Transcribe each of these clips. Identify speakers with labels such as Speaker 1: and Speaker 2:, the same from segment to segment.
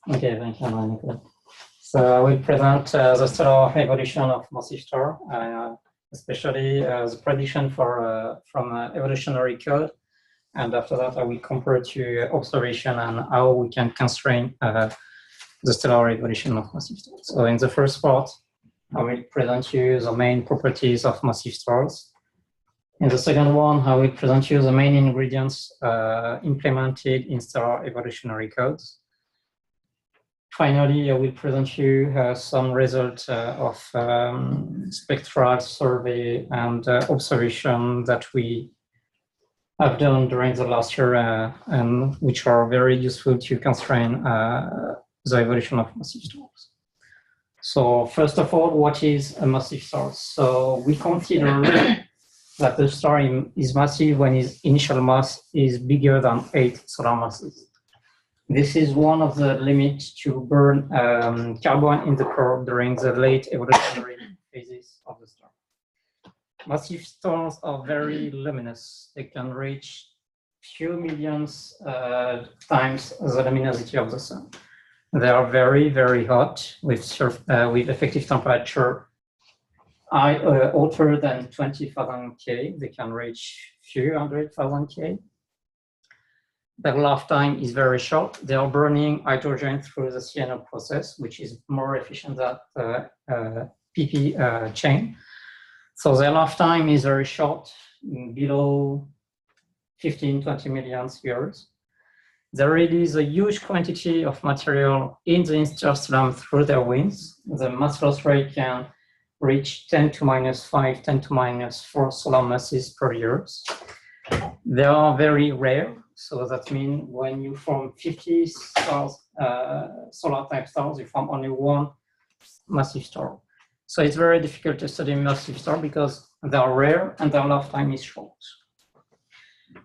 Speaker 1: Okay, thank you, Nicola. So I will present the stellar evolution of Multistore, especially the prediction from evolutionary code. And after that, I will compare to observation and how we can constrain the stellar evolution of massive stars. So in the first part, I will present you the main properties of massive stars. In the second one, I will present you the main ingredients implemented in stellar evolutionary codes. Finally, I will present you some results of spectral survey and observation that we have done during the last year and which are very useful to constrain the evolution of massive stars. So first of all, what is a massive star? So we consider that the star is massive when its initial mass is bigger than 8 solar masses. This is one of the limits to burn carbon in the core during the late evolutionary phases of the star. Massive stars are very luminous. They can reach few millions times the luminosity of the sun. They are very, very hot with effective temperature hotter than 20,000 K. They can reach few 100,000 K. Their lifetime is very short. They are burning hydrogen through the CNO process, which is more efficient than PP chain. So their lifetime is very short, below 15-20 million years. They release a huge quantity of material in the interstellar through their winds. The mass loss rate can reach 10 to minus 5, 10 to minus 4 solar masses per year. They are very rare. So that means when you form 50 stars, solar type stars, you form only one massive star. So it's very difficult to study massive stars because they are rare and their lifetime is short.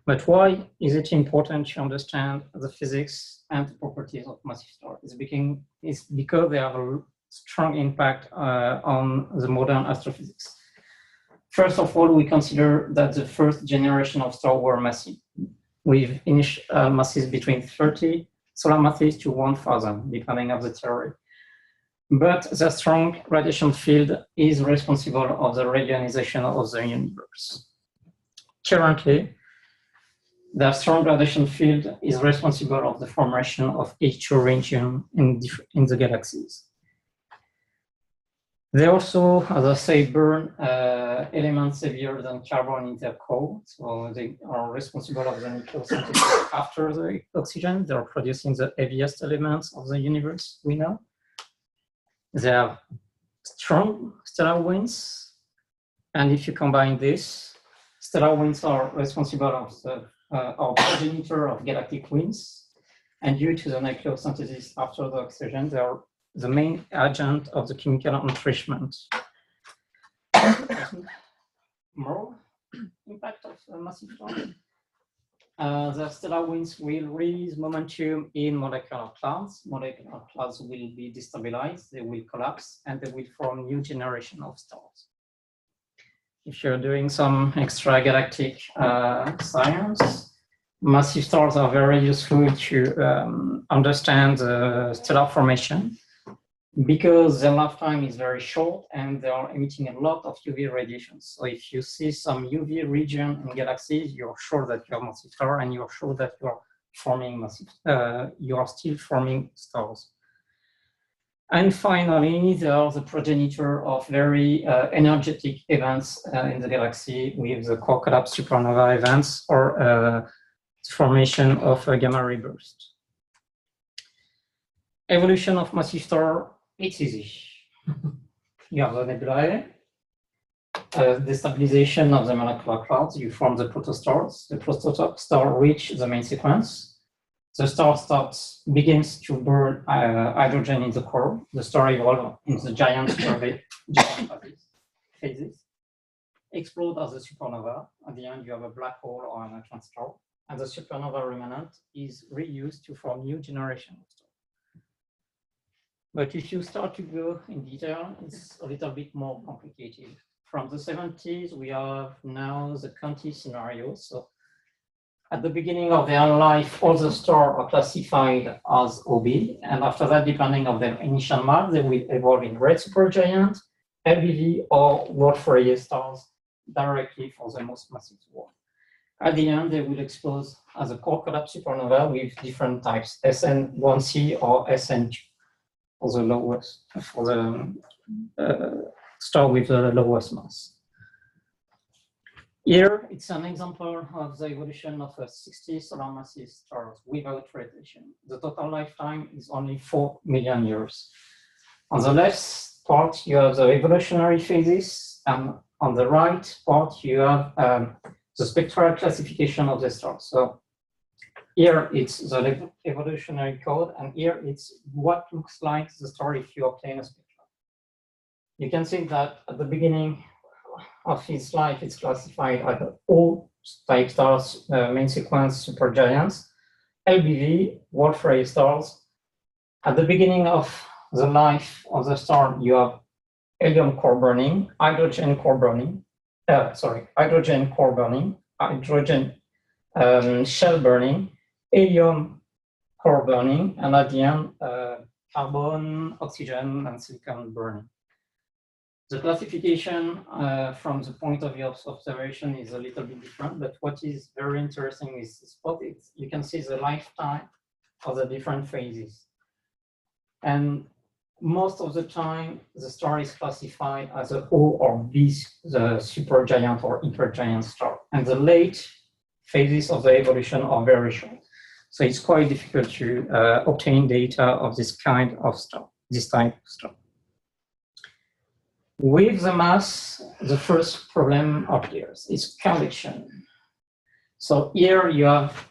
Speaker 1: But why is it important to understand the physics and the properties of massive stars? It's because they have a strong impact on the modern astrophysics. First of all, we consider that the first generation of stars were massive, with initial masses between 30 solar masses to 1,000, depending on the theory. But the strong radiation field is responsible of the radionization of the universe. Currently, the strong radiation field is responsible of the formation of H2 region in the galaxies. They also, as I say, burn elements heavier than carbon in their core. So they are responsible of the nucleosynthesis after the oxygen. They are producing the heaviest elements of the universe we know. They have strong stellar winds. And if you combine this, stellar winds are responsible of the progenitor of galactic winds. And due to the nucleosynthesis after the oxygen, they are the main agent of the chemical enrichment. More impact of massive stars. The stellar winds will release momentum in molecular clouds. Molecular clouds will be destabilized, they will collapse, and they will form new generation of stars. If you're doing some extragalactic science, massive stars are very useful to understand the stellar formation, because their lifetime is very short and they are emitting a lot of UV radiation. So if you see some UV region in galaxies, you're sure that you have massive stars and you're sure that you are forming massive, you are still forming stars. And finally, they are the progenitor of very energetic events in the galaxy with the core collapse supernova events or formation of a gamma ray burst. Evolution of massive star. It's easy. You have the nebulae, destabilization of the molecular clouds, you form the protostars. The protostar reach the main sequence. The star begins to burn hydrogen in the core. The star evolves in the giant phases. Explode as a supernova. At the end, you have a black hole or a neutron star. And the supernova remnant is reused to form new generation of stars. But if you start to go in detail, it's a little bit more complicated. From the 70s, we have now the Conti scenario. So At the beginning of their life, all the stars are classified as OB, and after that, depending on their initial mass, they will evolve in red supergiant, LBV, or Wolf-Rayet stars directly for the most massive dwarf. At the end, they will explode as a core collapse supernova with different types, SN1C or SN2 for the lowest, for the star with the lowest mass. Here, it's an example of the evolution of a 60 solar massive stars without radiation. The total lifetime is only 4 million years. On the left part, you have the evolutionary phases, and on the right part, you have the spectral classification of the stars. So here it's the evolutionary code, and here it's what looks like the star if you obtain a spectrum. You can see that at the beginning of his life, it's classified as O-type stars, main sequence supergiants, LBV, Wolf-Rayet stars. At the beginning of the life of the star, you have helium core burning, hydrogen core burning, hydrogen core burning, hydrogen shell burning, helium core burning, and at the end, carbon, oxygen, and silicon burning. The classification from the point of view of observation is a little bit different, but what is very interesting is the spot. You can see the lifetime of the different phases. And most of the time, the star is classified as a O or B, the supergiant or hypergiant star. And the late phases of the evolution are very short. So it's quite difficult to obtain data of this kind of star, this type of star. With the mass, the first problem appears, is convection. So here you have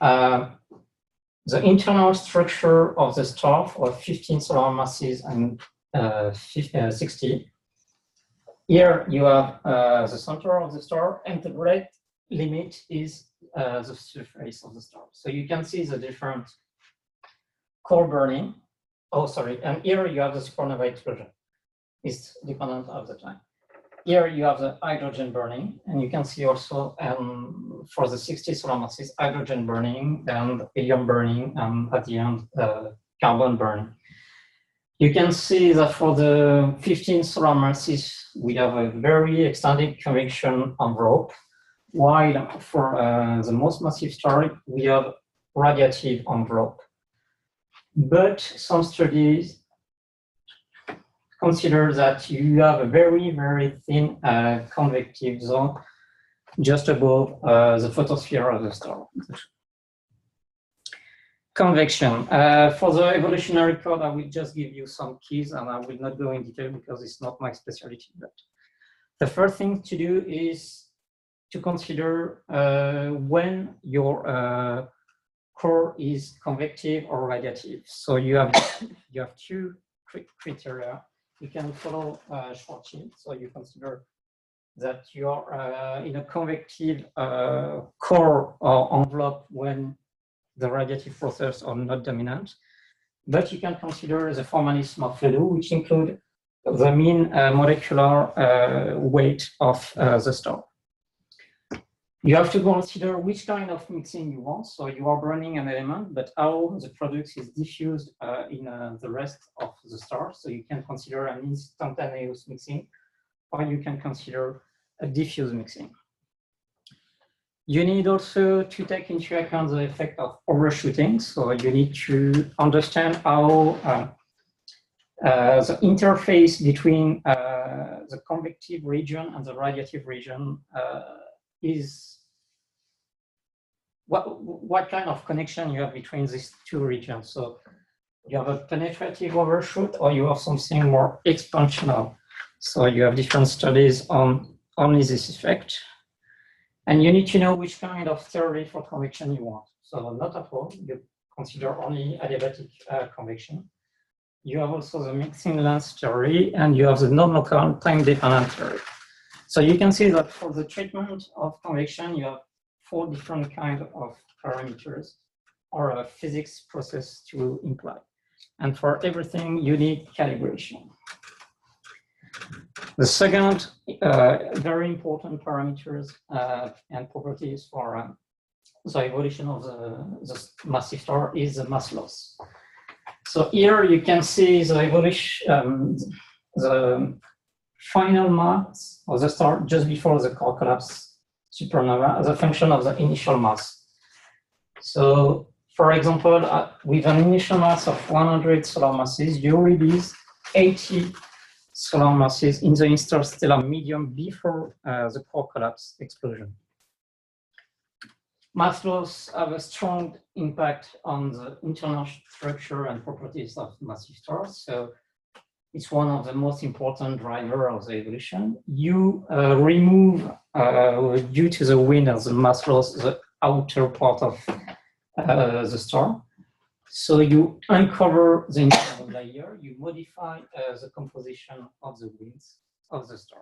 Speaker 1: the internal structure of the star for 15 solar masses and 60. Here you have the center of the star, and the red limit is the surface of the star. So you can see the different core burning. Oh, sorry, and here you have the supernova explosion. It's dependent of the time. Here you have the hydrogen burning, and you can see also for the 60 solar masses, hydrogen burning, and helium burning, and at the end, carbon burning. You can see that for the 15 solar masses, we have a very extended convection envelope, while for the most massive star, we have radiative envelope. But some studies consider that you have a very, very thin convective zone just above the photosphere of the star. Convection. For the evolutionary code, I will just give you some keys, and I will not go in detail because it's not my specialty. But the first thing to do is to consider when your core is convective or radiative. So you have two criteria. You can follow Schwarzschild, so you consider that you're in a convective core or envelope when the radiative processes are not dominant. But you can consider the formalism of Ledoux, which include the mean molecular weight of the star. You have to consider which kind of mixing you want. So you are burning an element, but how the product is diffused in the rest of the star. So you can consider an instantaneous mixing, or you can consider a diffuse mixing. You need also to take into account the effect of overshooting. So you need to understand how the interface between the convective region and the radiative region is what kind of connection you have between these two regions. So you have a penetrative overshoot, or you have something more expansional. So you have different studies on only this effect. And you need to know which kind of theory for convection you want. So not at all, you consider only adiabatic convection. You have also the mixing length theory, and you have the non-local time-dependent theory. So you can see that for the treatment of convection, you have 4 different kinds of parameters or a physics process to imply. And for everything, you need calibration. The second very important parameters and properties for the evolution of the massive star is the mass loss. So here you can see the evolution, the final mass of the star just before the core collapse supernova as a function of the initial mass. So, for example, with an initial mass of 100 solar masses, you release 80 solar masses in the interstellar medium before the core collapse explosion. Mass loss have a strong impact on the internal structure and properties of massive stars. So it's one of the most important drivers of the evolution. You remove, due to the wind and the mass loss, the outer part of the star. So you uncover the internal layer, you modify the composition of the winds of the star.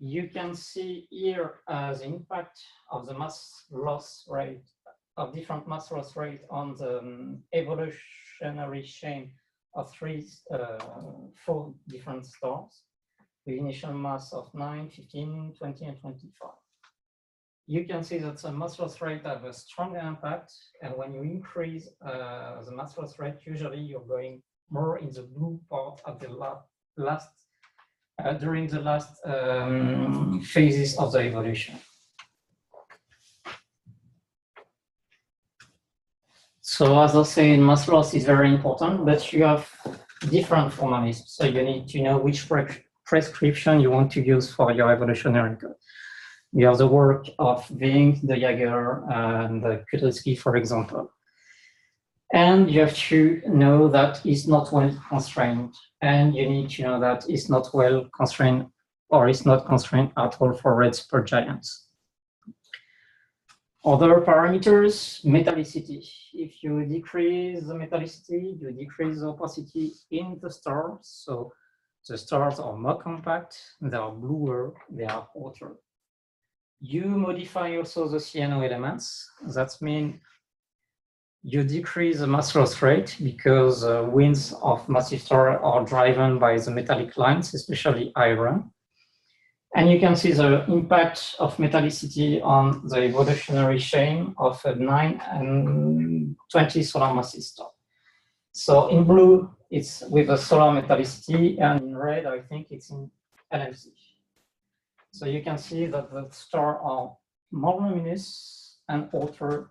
Speaker 1: You can see here the impact of the mass loss rate, of different mass loss rate on the evolutionary chain of four different stars with initial mass of 9, 15, 20, and 25. You can see that the mass loss rate have a strong impact, and when you increase the mass loss rate, usually you're going more in the blue part of the during the last phases of the evolution. So as I said, mass loss is very important, but you have different formalisms. So you need to know which prescription you want to use for your evolutionary code. You have the work of Vink, de Jager, and Kudryavtsky, for example. And you have to know that it's not well constrained. And you need to know that it's not well constrained, or it's not constrained at all for red supergiants. Other parameters, metallicity. If you decrease the metallicity, you decrease the opacity in the stars. So the stars are more compact, they are bluer, they are hotter. You modify also the CNO elements. That means you decrease the mass loss rate because winds of massive stars are driven by the metallic lines, especially iron. And you can see the impact of metallicity on the evolutionary chain of a 9 and 20 solar masses star. So in blue, it's with a solar metallicity, and in red, I think it's in LMC. So you can see that the stars are more luminous and hotter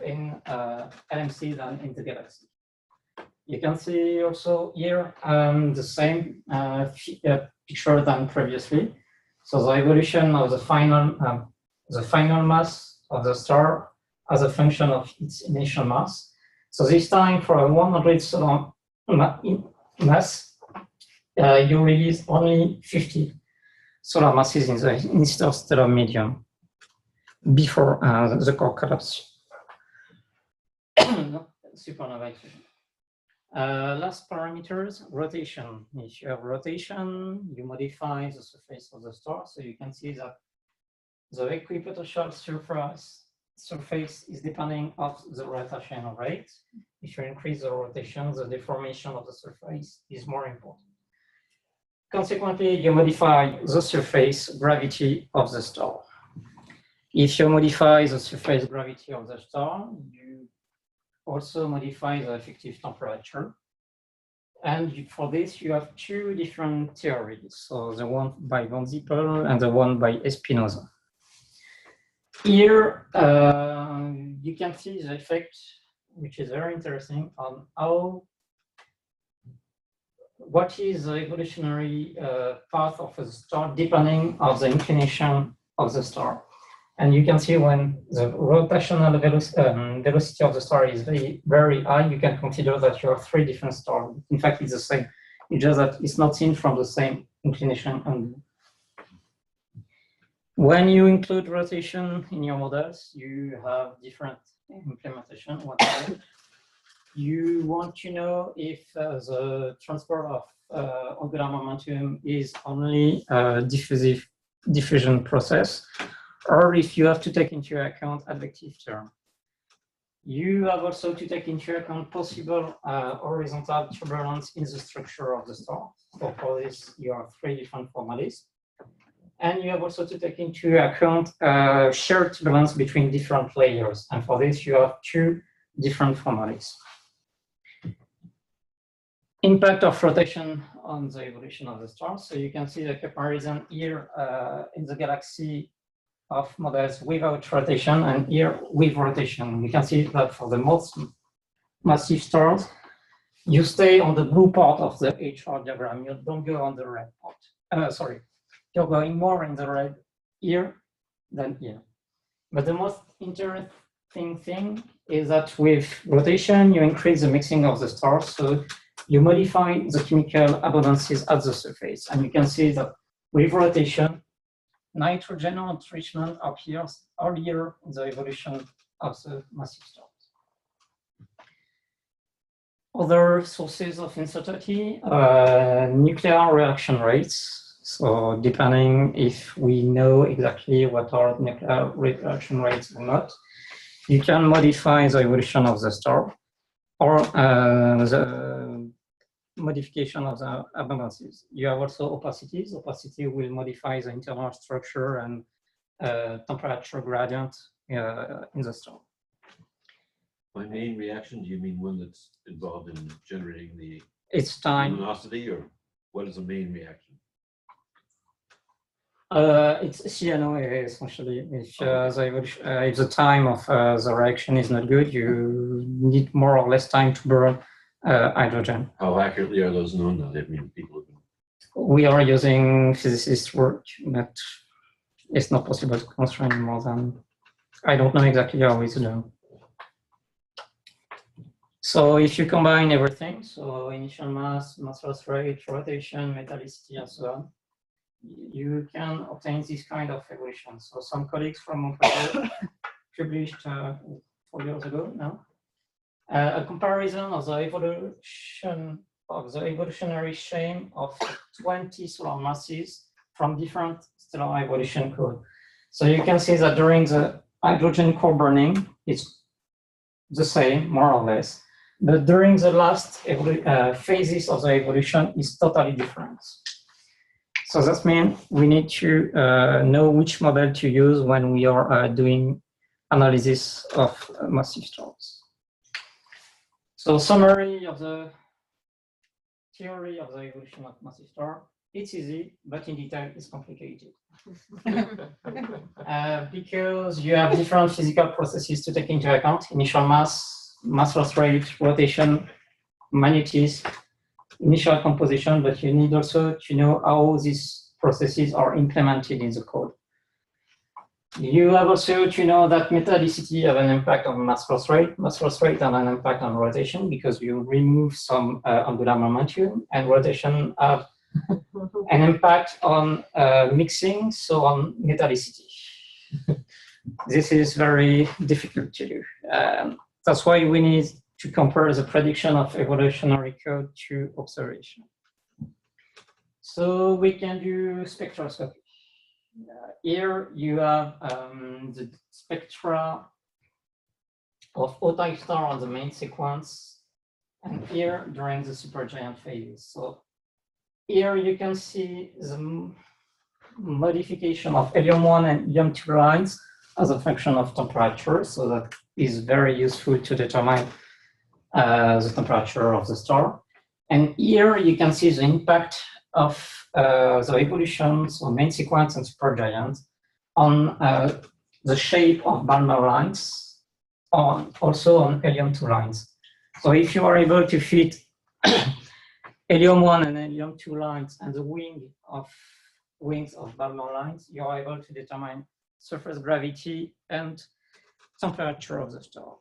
Speaker 1: in LMC than in the galaxy. You can see also here the same picture than previously. So the evolution of the final mass of the star as a function of its initial mass. So this time for a 100 solar mass, you release only 50 solar masses in the interstellar medium before the core collapse. Supernova explosion. Last parameters, rotation. If you have rotation, you modify the surface of the star. So you can see that the equipotential surface is depending on the rotation rate. If you increase the rotation, the deformation of the surface is more important. Consequently, you modify the surface gravity of the star. If you modify the surface gravity of the star, you also modify the effective temperature. And for this, you have two different theories. So the one by von Zippel and the one by Espinosa. Here, you can see the effect, which is very interesting, on what is the evolutionary path of a star depending on the inclination of the star. And you can see when the rotational velocity of the star is very, very high, you can consider that you have three different stars. In fact, it's the same. It's just that it's not seen from the same inclination angle. When you include rotation in your models, you have different implementation. You want to know if the transfer of angular momentum is only a diffusion process, or if you have to take into account advective term. You have also to take into account possible horizontal turbulence in the structure of the star. So for this, you have three different formalisms. And you have also to take into account shared turbulence between different layers. And for this, you have two different formalities. Impact of rotation on the evolution of the star. So you can see the comparison here in the galaxy of models without rotation and here with rotation. You can see that for the most massive stars, you stay on the blue part of the HR diagram. You don't go on the red part. Sorry, you're going more in the red here than here. But the most interesting thing is that with rotation, you increase the mixing of the stars. So you modify the chemical abundances at the surface. And you can see that with rotation, nitrogen enrichment appears earlier in the evolution of the massive stars. Other sources of uncertainty, nuclear reaction rates. So depending if we know exactly what are nuclear reaction rates or not, you can modify the evolution of the star or the modification of the abundances. You have also opacities. Opacity will modify the internal structure and temperature gradient in the star.
Speaker 2: By main reaction, do you mean one that's involved in generating the luminosity, or what is a main reaction?
Speaker 1: It's CNO essentially. If the time of the reaction is not good, you need more or less time to burn hydrogen.
Speaker 2: How accurately are those known now? I mean, people have been...
Speaker 1: We are using physicist work, but it's not possible to constrain more than, I don't know exactly how it's done. So if you combine everything, so initial mass, mass loss rate, rotation, metallicity, and so on, you can obtain this kind of evolution. So some colleagues from Montreal published 4 years ago now a comparison of the evolution of the evolutionary chain of 20 solar masses from different stellar evolution code. So you can see that during the hydrogen core it's the same, more or less. But during the last phases of the evolution, it's totally different. So that means we need to know which model to use when we are doing analysis of massive stars. So summary of the theory of the evolution of massive star. It's easy, but in detail, it's complicated. Because you have different physical processes to take into account: initial mass, mass loss rate, rotation, magnetism, initial composition, but you need also to know how these processes are implemented in the code. You have also to know that metallicity have an impact on mass loss rate have an impact on rotation because you remove some angular momentum, and rotation have an impact on mixing, so on metallicity. This is very difficult to do. That's why we need to compare the prediction of evolutionary code to observation. So we can do spectroscopy. Here you have the spectra of O-type star on the main sequence, and here during the supergiant phases. So here you can see the modification of helium-1 and helium-2 lines as a function of temperature. So that is very useful to determine the temperature of the star. And here you can see the impact of the evolution, so main sequence and supergiant, on the shape of Balmer lines, also on helium-2 lines. So if you are able to fit helium-1 and helium-2 lines and the wings of Balmer lines, you are able to determine surface gravity and temperature of the star.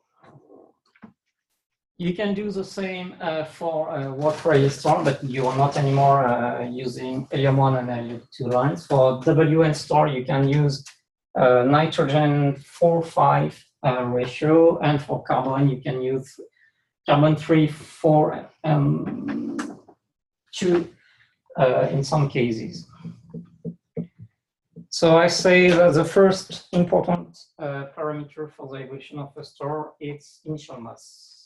Speaker 1: You can do the same for water star, but you are not anymore using helium-1 and helium-2 lines. For WN star, you can use nitrogen 4-5 ratio, and for carbon, you can use carbon 3-4 2 in some cases. So I say that the first important parameter for the evolution of a star is initial mass.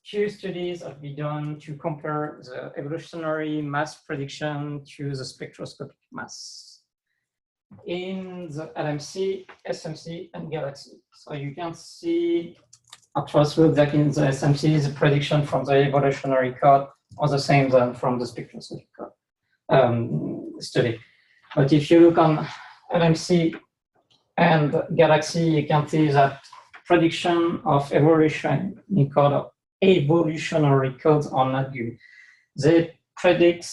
Speaker 1: Few studies have been done to compare the evolutionary mass prediction to the spectroscopic mass. in the LMC, SMC, and galaxy. So you can see across look that in the SMC, the prediction from the evolutionary code are the same than from the spectroscopic code study. But if you look on LMC and galaxy, you can see that prediction of evolutionary codes are not good. They predict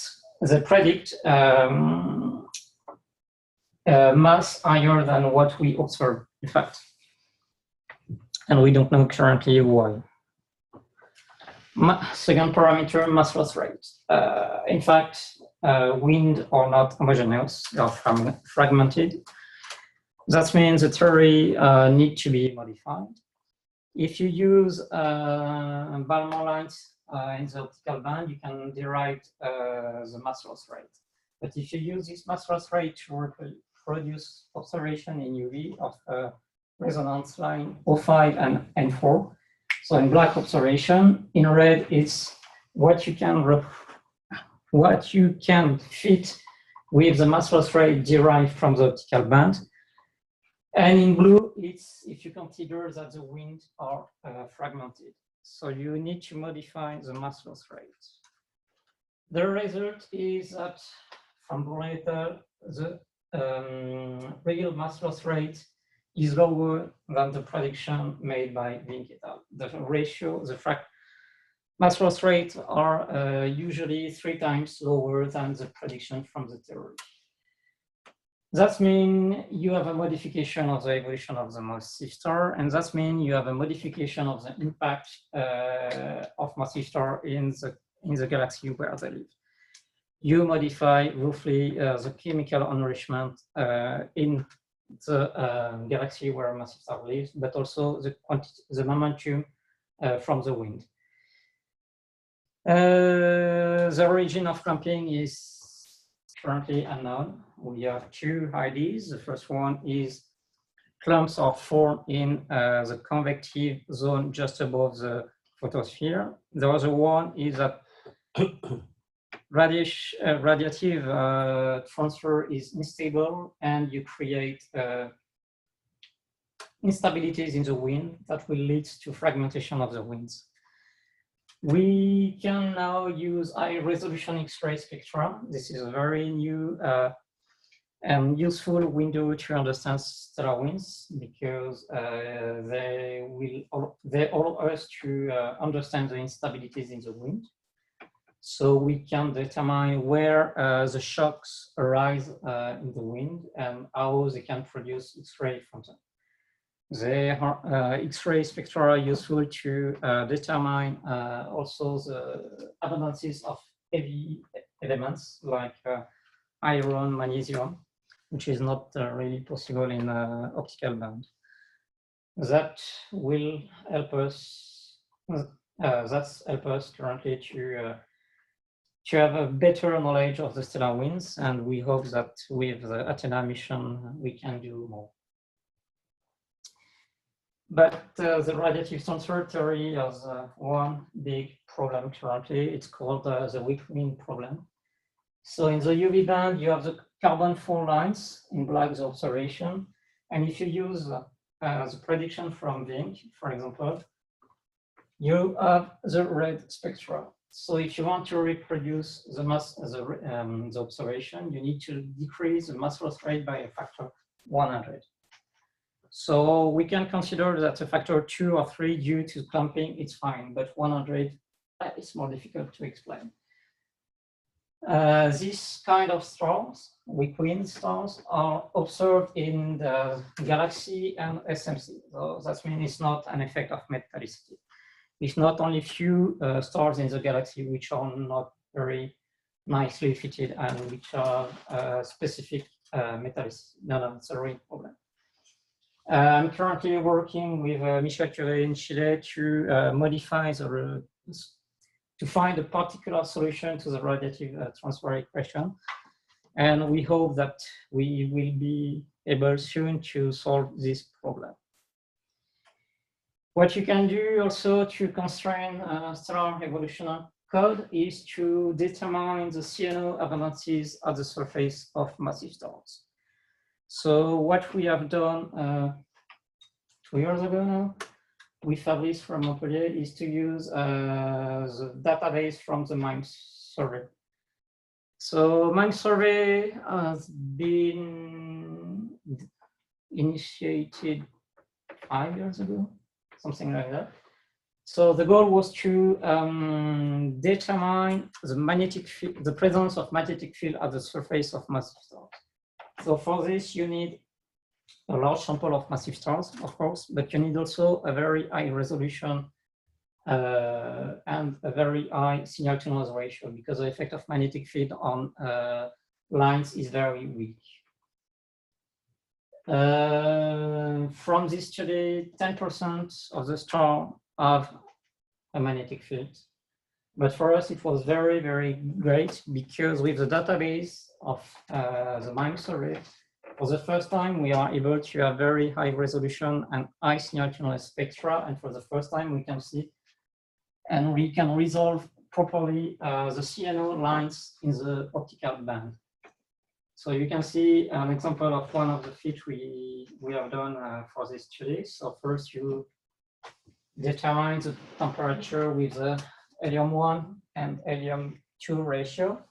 Speaker 1: mass higher than what we observe, in fact. And we don't know currently why. Second parameter, mass loss rate. In fact, wind are not homogeneous, they are fragmented. That means the theory needs to be modified. If you use Balmer lines in the optical band, you can derive the mass loss rate. But if you use this mass loss rate to produce observation in UV of resonance line 05 and N4, so in black observation, in red it's what you can fit with the mass loss rate derived from the optical band. And in blue, it's if you consider that the winds are fragmented. So you need to modify the mass loss rate. The result is that from Brunner, the real mass loss rate is lower than the prediction made by Vink et al. The ratio, the mass loss rates are usually 3 times lower than the prediction from the theory. That means you have a modification of the evolution of the massive star, and that means you have a modification of the impact of massive star in the galaxy where they live. You modify roughly the chemical enrichment in the galaxy where massive star lives, but also the quantity, the momentum from the wind. The origin of clumping is currently unknown. We have 2 ideas. The first one is clumps are formed in the convective zone just above the photosphere. The other one is that radiative transfer is unstable and you create instabilities in the wind that will lead to fragmentation of the winds. We can now use high-resolution X-ray spectra. This is a very new and useful window to understand stellar winds because they allow us to understand the instabilities in the wind. So we can determine where the shocks arise in the wind and how they can produce X-ray from them. The X-ray spectra are useful to determine also the abundances of heavy elements like iron, magnesium, which is not really possible in optical band. That will help us. That's help us currently to have a better knowledge of the stellar winds, and we hope that with the Athena mission we can do more. But the radiative transfer theory has one big problem currently. It's called the weak wind problem. So in the UV band, you have the carbon 4 lines in black, the observation. And if you use the prediction from Vink, for example, you have the red spectra. So if you want to reproduce the mass, the observation, you need to decrease the mass loss rate by a factor 100. So we can consider that a factor 2 or 3 due to clumping, it's fine, but 100 is more difficult to explain. This kind of stars, weak wind stars, are observed in the galaxy and SMC. So that means it's not an effect of metallicity. It's not only few stars in the galaxy which are not very nicely fitted and which are specific metallicity. No, it's a real problem. I'm currently working with Michel Curie in Chile to modify to find a particular solution to the radiative transfer equation. And we hope that we will be able soon to solve this problem. What you can do also to constrain stellar evolutionary code is to determine the CNO abundances at the surface of massive stars. So what we have done 2 years ago now with Fabrice from Montpellier is to use the database from the MIME survey. So MIME survey has been initiated 5 years ago, something like that. So the goal was to determine the magnetic field, the presence of magnetic field at the surface of massive stars. So for this, you need a large sample of massive stars, of course, but you need also a very high resolution and a very high signal to noise ratio because the effect of magnetic field on lines is very weak. From this study, 10% of the stars have a magnetic field. But for us, it was very, very great because with the database of the MIME survey, for the first time, we are able to have very high resolution and high signal to noise spectra. And for the first time, we can see and we can resolve properly the CNO lines in the optical band. So you can see an example of one of the feats we have done for this study. So first you determine the temperature with the helium-1 and helium-2 ratio.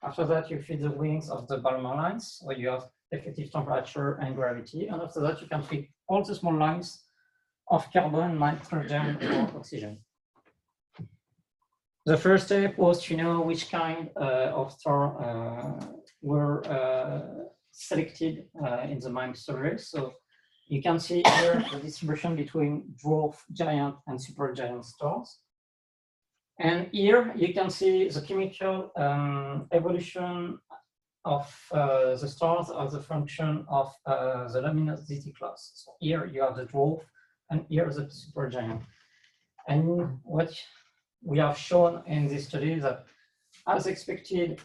Speaker 1: After that, you feed the wings of the Balmer lines, so you have effective temperature and gravity. And after that, you can feed all the small lines of carbon, nitrogen, or oxygen. The first step was to know which kind of star were selected in the MIME survey. So you can see here the distribution between dwarf, giant, and supergiant stars. And here you can see the chemical evolution of the stars as a function of the luminosity class. So here you have the dwarf, and here the supergiant. And what we have shown in this study is that, as expected,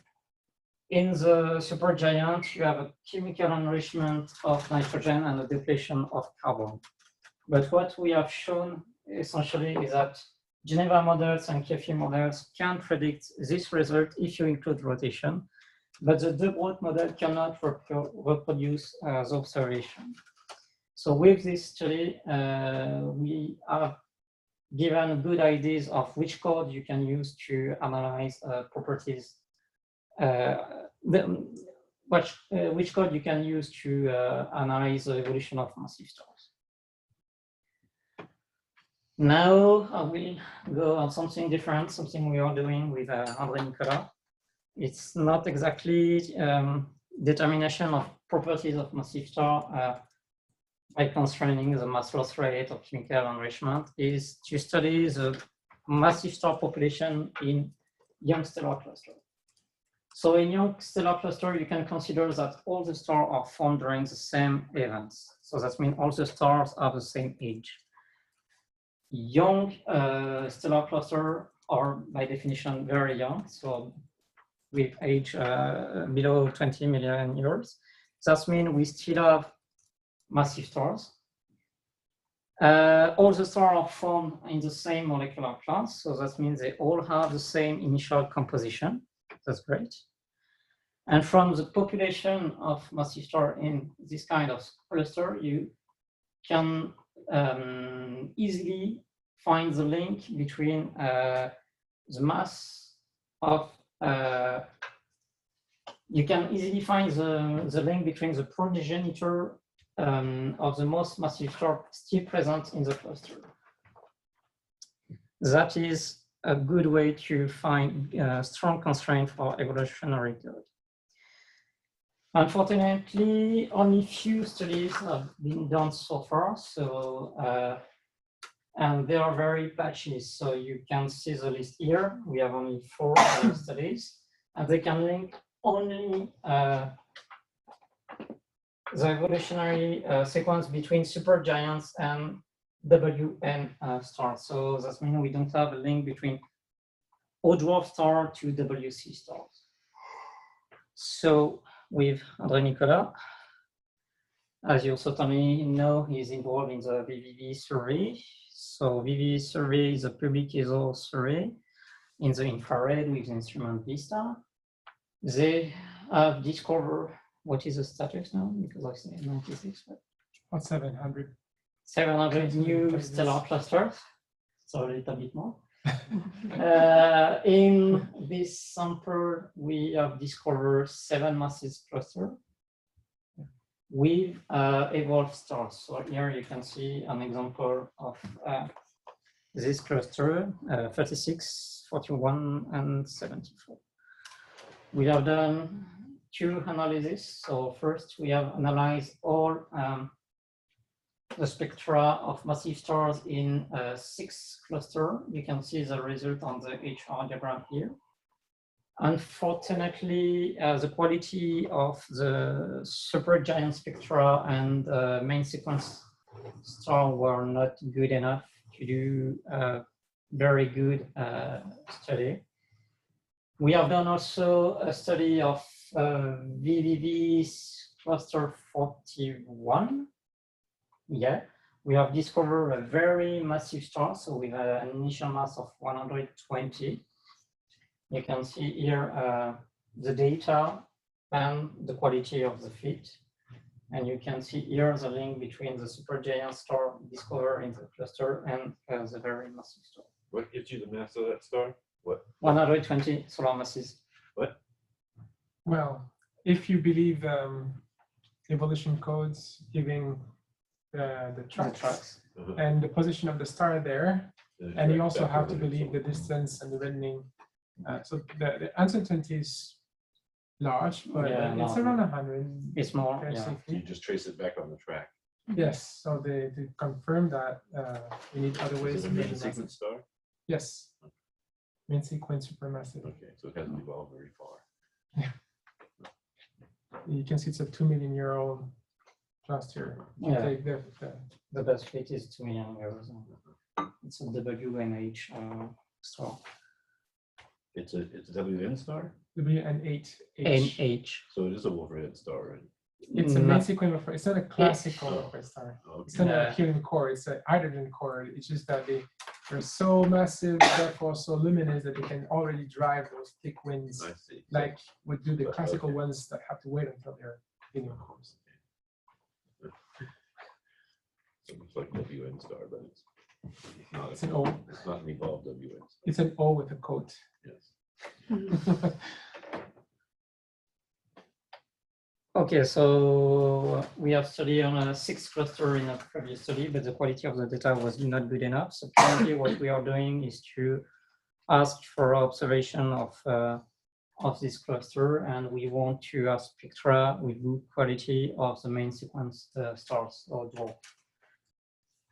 Speaker 1: in the supergiant, you have a chemical enrichment of nitrogen and a depletion of carbon. But what we have shown essentially is that Geneva models and Kefi models can predict this result if you include rotation, but the Dwarf model cannot reproduce the observation. So with this study, we have given good ideas of which code you can use to analyze properties, which code you can use to analyze the evolution of massive stars. Now I will go on something different, something we are doing with André Nicolas. It's not exactly determination of properties of massive star by constraining the mass loss rate or chemical enrichment, is to study the massive star population in young stellar cluster. So in young stellar cluster, you can consider that all the stars are formed during the same events. So that means all the stars are the same age. Young stellar cluster are by definition very young, so with age below 20 million years. That means we still have massive stars. All the stars are formed in the same molecular class, so that means they all have the same initial composition. That's great. And from the population of massive stars in this kind of cluster, you can easily find the link between the mass of you can easily find the link between the progenitor of the most massive star still present in the cluster. That is a good way to find strong constraint for evolutionary code. Unfortunately, only few studies have been done so far, so and they are very patchy. So you can see the list here. We have only 4 studies, and they can link only the evolutionary sequence between supergiants and WN stars. So that means we don't have a link between O dwarf star to WC stars. So with André Nicolas, as you certainly know, he's involved in the VVV survey. So VVV survey is a public ESO survey in the infrared with the instrument VISTA. They have discovered what is the status now? Because I say 96, but
Speaker 3: About 700.
Speaker 1: 700 new stellar clusters, so a little bit more. In this sample, we have discovered 7 massive clusters with evolved stars. So here you can see an example of this cluster, 36, 41, and 74. We have done 2 analyses. So first, we have analyzed all the spectra of massive stars in 6 clusters. You can see the result on the HR diagram here. Unfortunately, the quality of the supergiant spectra and main sequence star were not good enough to do a very good study. We have done also a study of VVV cluster 41. Yeah, we have discovered a very massive star, so with an initial mass of 120. You can see here the data and the quality of the fit. And you can see here the link between the supergiant star discovered in the cluster and the very massive star.
Speaker 2: What gives you the mass of that star? What?
Speaker 1: 120 solar masses.
Speaker 2: What?
Speaker 3: Well, if you believe evolution codes giving the tracks and the position of the star there, and you also have to believe the distance and the reddening. So the uncertainty is large, but it's around 100.
Speaker 1: It's more.
Speaker 2: Yeah. You just trace it back on the track.
Speaker 3: Yes. So they confirm that we need other ways.
Speaker 2: Is it a main sequence star?
Speaker 3: Yes. Main sequence supermassive.
Speaker 2: Okay, so it hasn't evolved very far.
Speaker 3: Yeah. You can see it's a 2 million year old cluster.
Speaker 1: Yeah. The best fit is 2 million years. It's a WNH star.
Speaker 2: It's a WN star?
Speaker 3: WN8H.
Speaker 1: NH.
Speaker 2: So it is a Wolf-Rayet star, right?
Speaker 3: It's a main sequence of, it's not a classical Wolf-Rayet star.
Speaker 2: Okay.
Speaker 3: It's not a helium core, it's a hydrogen core. It's just that they're so massive, therefore so luminous that they can already drive those thick winds.
Speaker 2: I see.
Speaker 3: Like would do the classical ones that have to wait until they're helium cores.
Speaker 2: So it looks like WN star, but it's not.
Speaker 3: It's an O.
Speaker 2: It's not an evolved WN star.
Speaker 3: It's an O with a coat.
Speaker 2: Yes.
Speaker 1: Okay, so we have studied on a 6 cluster in a previous study, but the quality of the data was not good enough. So currently what we are doing is to ask for observation of this cluster, and we want to have spectra with good quality of the main sequence stars or dwarf.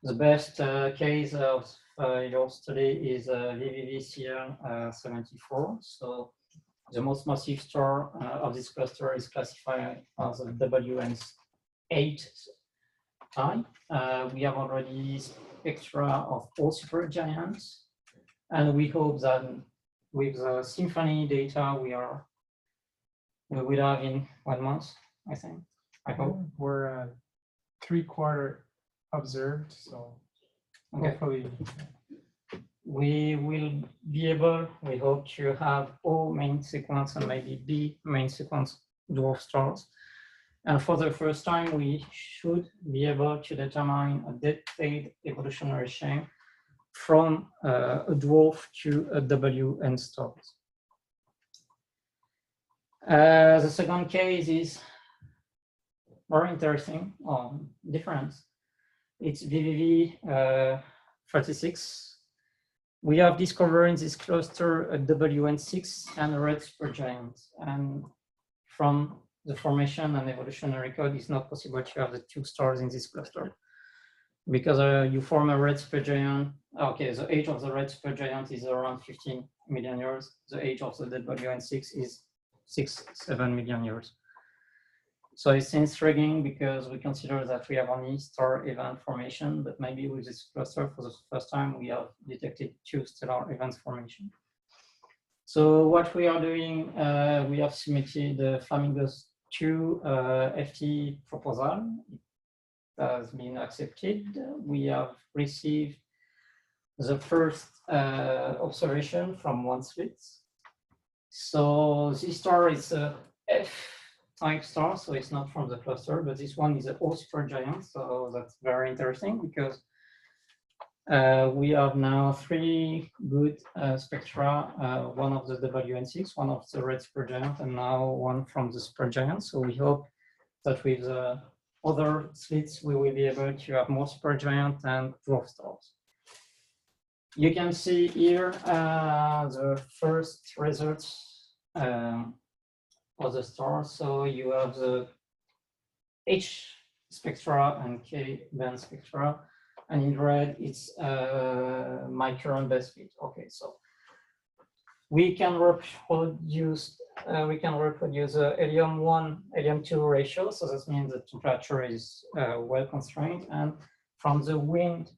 Speaker 1: The best case of your study is VVV 74. So the most massive star of this cluster is classified as a WN8 type. We have already spectra of all supergiants, and we hope that with the Symphony data we will have in 1 month, I think. I hope.
Speaker 3: We're 3/4 observed, so hopefully
Speaker 1: we will be able, we hope, to have O main sequence and maybe B main sequence dwarf stars. And for the first time, we should be able to determine a detailed evolutionary chain from a dwarf to a WN stars. The second case is more interesting or different. It's VVV 36. We have discovered in this cluster a WN6 and a red supergiant. And from the formation and evolutionary code, it's not possible to have the 2 stars in this cluster. Because you form a red supergiant. Okay, the age of the red supergiant is around 15 million years. The age of the WN6 is 6-7 million years. So it's intriguing because we consider that we have only star event formation, but maybe with this cluster for the first time, we have detected 2 stellar events formation. So what we are doing, we have submitted the Flamingos 2 FT proposal. It has been accepted. We have received the first observation from 1 slit. So this star is a type star, so it's not from the cluster, but this one is a O supergiant, so that's very interesting because we have now 3 good spectra, one of the WN6, one of the red supergiant, and now one from the supergiant. So we hope that with other slits, we will be able to have more supergiant and dwarf stars. You can see here the first results of the stars. So you have the H spectra and K band spectra, and in red it's my current best fit. Okay, so we can reproduce the helium-1, helium-2 ratio. So that means the temperature is well constrained, and from the wind,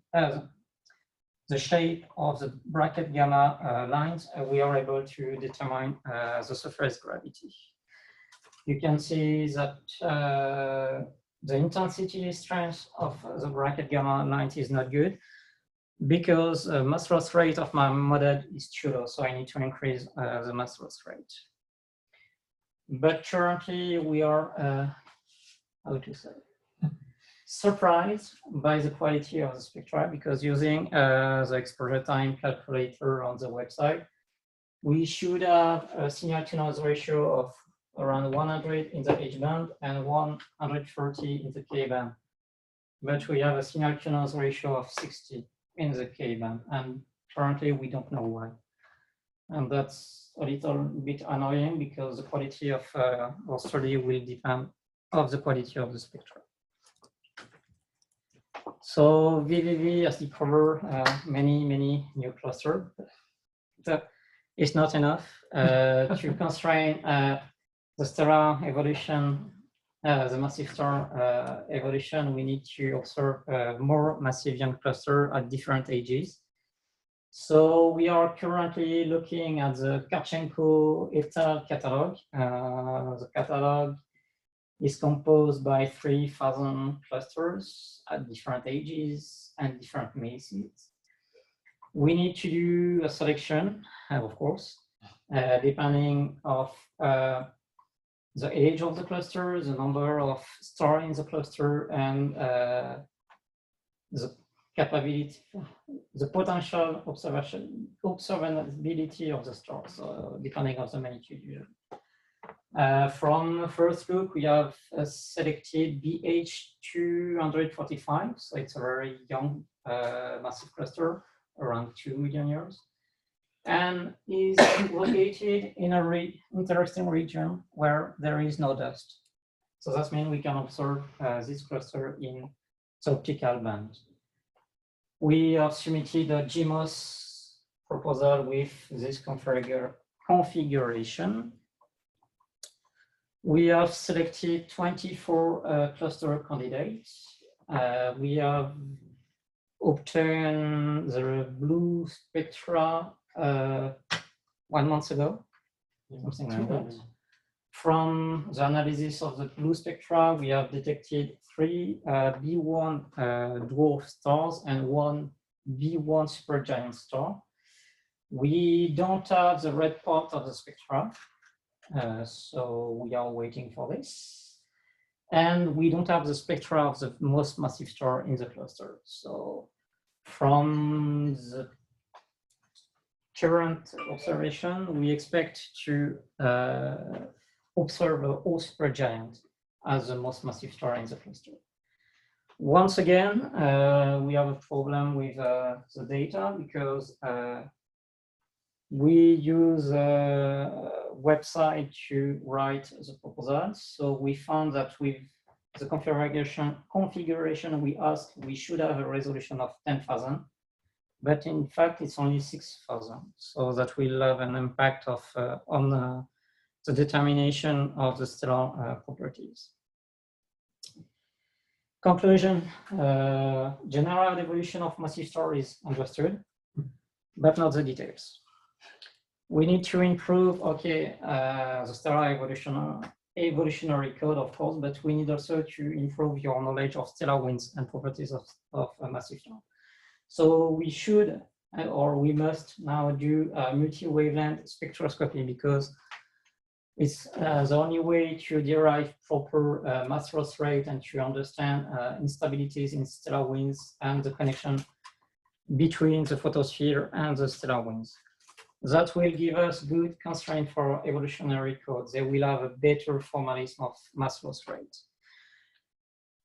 Speaker 1: the shape of the bracket gamma lines, we are able to determine the surface gravity. You can see that the intensity strength of the bracket gamma lines is not good because the mass loss rate of my model is too low, so I need to increase the mass loss rate. But currently we are, how to say, surprised by the quality of the spectra, because using the exposure time calculator on the website, we should have a signal to noise ratio of around 100 in the H band and 130 in the K band. But we have a signal to noise ratio of 60 in the K band, and currently we don't know why. And that's a little bit annoying because the quality of our study will depend on the quality of the spectra. So VVV has discovered many new clusters. It's not enough to constrain the stellar evolution, the massive star evolution. We need to observe more massive young cluster at different ages. So we are currently looking at the Karchenko et al. Catalog. The catalog is composed by 3,000 clusters at different ages and different masses. We need to do a selection, of course, depending of the age of the cluster, the number of stars in the cluster, and the capability, the potential observability of the stars, depending on the magnitude usually. From the first look, we have selected BH245, so it's a very young massive cluster, around 2 million years, and is located in a interesting region where there is no dust. So that means we can observe this cluster in the optical band. We have submitted a GMOS proposal with this configuration. We have selected 24 cluster candidates. We have obtained the blue spectra 1 month ago, something like that. From the analysis of the blue spectra, we have detected 3 B1 dwarf stars and 1 B1 supergiant star. We don't have the red part of the spectra, so we are waiting for this. And we don't have the spectra of the most massive star in the cluster. So from the current observation, we expect to observe a O supergiant as the most massive star in the cluster. Once again, we have a problem with the data because we use a website to write the proposals. So we found that with the configuration we asked, we should have a resolution of 10,000, but in fact it's only 6,000. So that will have an impact of on the determination of the stellar properties. Conclusion: general evolution of massive star is understood, but not the details. We need to improve, the stellar evolutionary code, of course, but we need also to improve your knowledge of stellar winds and properties of a massive star. So we should, or we must now do multi-wavelength spectroscopy, because It's the only way to derive proper mass loss rate and to understand instabilities in stellar winds and the connection between the photosphere and the stellar winds. That will give us good constraint for evolutionary codes. They will have a better formalism of mass loss rate.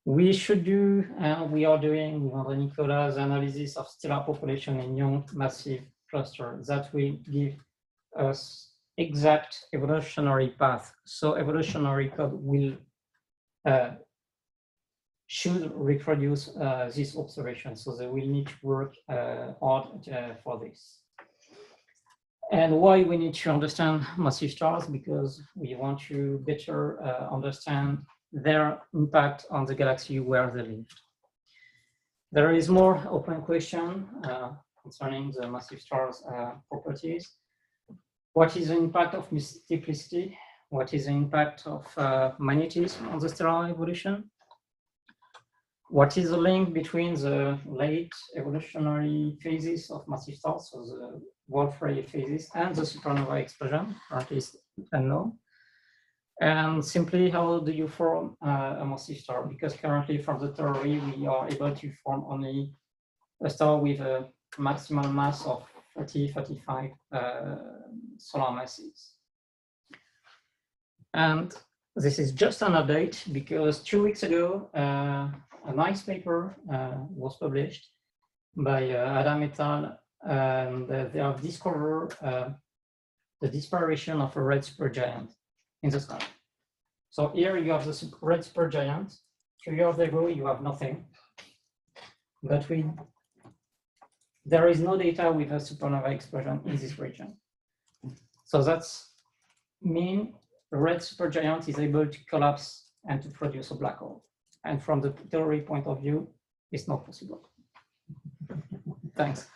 Speaker 1: We should do, and we are doing with Anthony Hervé's analysis of stellar population in young massive clusters that will give us exact evolutionary path. So evolutionary code will should reproduce this observation. So they will need to work hard for this. And why we need to understand massive stars? Because we want to better understand their impact on the galaxy where they live. There is more open question concerning the massive stars properties. What is the impact of multiplicity? What is the impact of magnetism on the stellar evolution? What is the link between the late evolutionary phases of massive stars, so the Dwarf ray phases, and the supernova explosion? Currently is unknown. And simply, how do you form a massive star? Because currently, from the theory, we are able to form only a star with a maximal mass of 35 solar masses. And this is just an update because 2 weeks ago, a nice paper was published by Adam et al. And they have discovered the disparition of a red supergiant in the sky. So here you have the red supergiant. 2 years ago, you have nothing. But there is no data with a supernova explosion in this region. So that's mean a red supergiant is able to collapse and to produce a black hole. And from the theory point of view, it's not possible. Thanks.